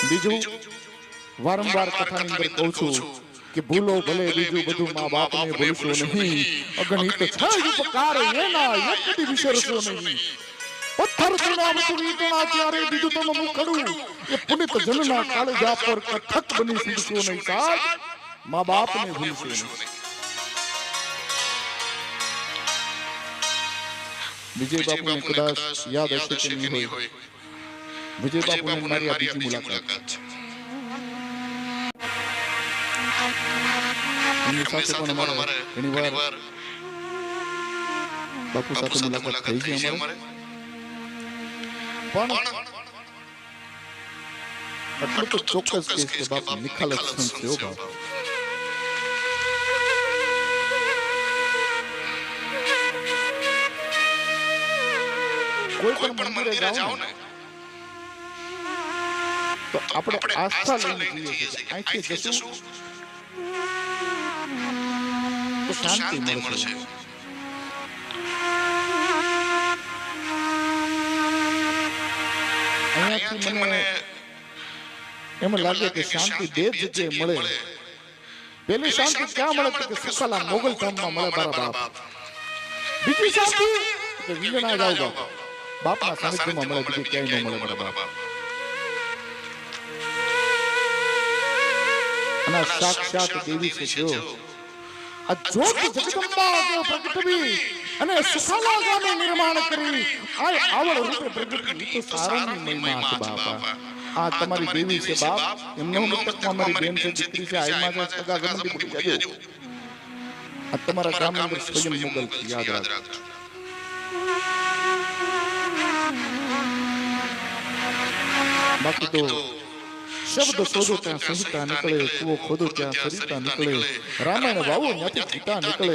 બીજું વારંવાર કથાની અંદર કહું છું કે ભૂલો ભલે બીજું બધું માં બાપને ભૂલશો નહીં, અગણિત છે ઉપકાર એના એક કદી વિસરશો નહીં. પથ્થર ચડાવતું વીટણા ત્યારે બીજું તમે મુખડું એ પુનિત જનના કાળજા પર કથક બની સુધશો નહીં. સાહેબ માં બાપને ભૂલશો નહીં. વિજય બાપુને કદાચ યાદ હશે કે નહીં હોય. વિજય બાપુને મારી આ બીજી મુલાકાત છે. એમની સાથે પણ અમારે ઘણી વાર બાપુ સાથે મુલાકાત થઈ છે અમારે. પણ એટલું તો ચોક્કસ કહીશ કે બાપુ નિખાલસ સંત છે. બાપ કોઈ પણ મંદિરે જાઓ ને તો આપણે આસ્થા લઈને જઈએ છીએ. અહીંથી જશું તો શાંતિ મળશે. અહીંયાથી મને એમ લાગે કે શાંતિ બે જગ્યાએ મળે. પેલી શાંતિ ક્યાં મળે કે સુખાલા મોગલ ધામમાં મળે મારા બાપ. બીજી શાંતિ કે વિંગણા જાવ બાપ, બાપના સાનિધ્યમાં મળે, બીજી ક્યાંય ન મળે મારા બાપ. અને સાક્ષાત દેવી છે જો આ જ્યોત જગદંબા દેવ પ્રગટવી અને સુખાલા ગામે નિર્માણ કરી આ આવડ રૂપે પ્રગટી તો સારાની મહિમા છે બાપા. આ તમારી દેવી છે બાપ. એમને મતકમાં મારી બેન છે, દીકરી છે, આઈમાં છે, સગા ગમતી ભૂલી જાજો. આ તમારા ગામની અંદર સ્વયં મોગલ છે, યાદ રાખજો. બાકી તો શબ્દ શોધો ત્યાં સંહિતા નીકળે, કુવો ખોદો ત્યાં સરિતા નીકળે, રામાયણ વાવો ત્યાંથી ગીતા નીકળે,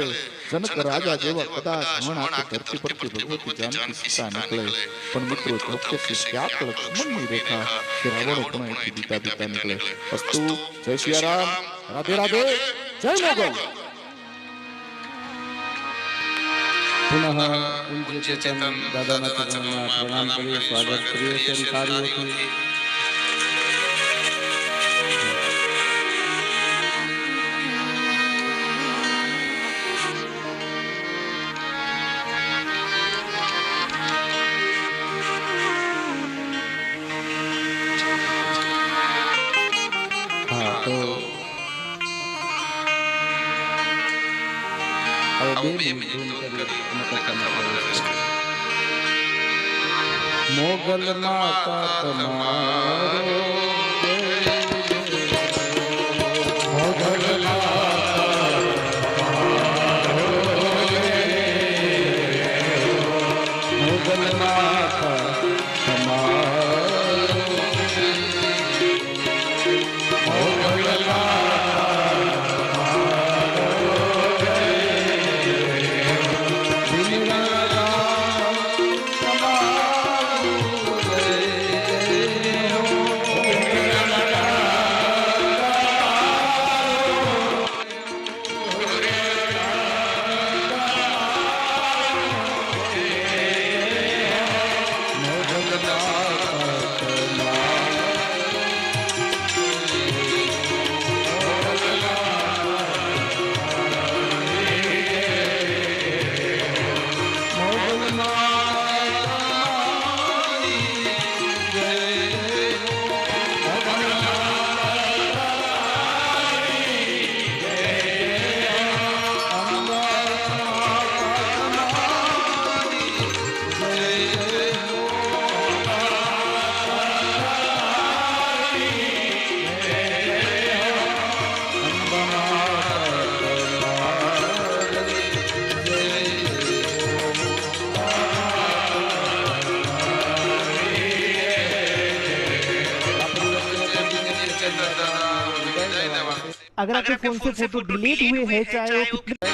જનક રાજા જેવા કદાચ મણ ધરતી પરથી ભગવતી જાનકી સીતા નીકળે. પણ મિત્રો ચોક્કસ ક્યાંક લક્ષ્મણની રેખા કે રાવણો પણ અહીંથી દીતા દીતા નીકળે. અસ્તુ જય સિયારામ, રાધે રાધે, જય મોગલ. પુનઃ પૂજ્ય ચેતન દાદાના ચરણોમાં પ્રણામ કરી સ્વાગત કરીએ છીએ કાર્યોથી. મોગલ માતા તમારો મોગલ માતા મોગલ માતા તમારો મોગલ अगर आपके फोन से फोटो डिलीट हुए हैं चाहे वो कितने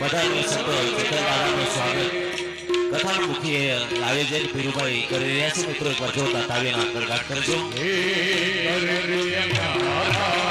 બધાને સંતો ચેતન દાદાનું સ્વાગત કથાના મુખી લાવે છે પીરુભાઈ કરી રહ્યા છે મિત્રો એકવાર જોતા તાવીના કરગાટ કરજો હે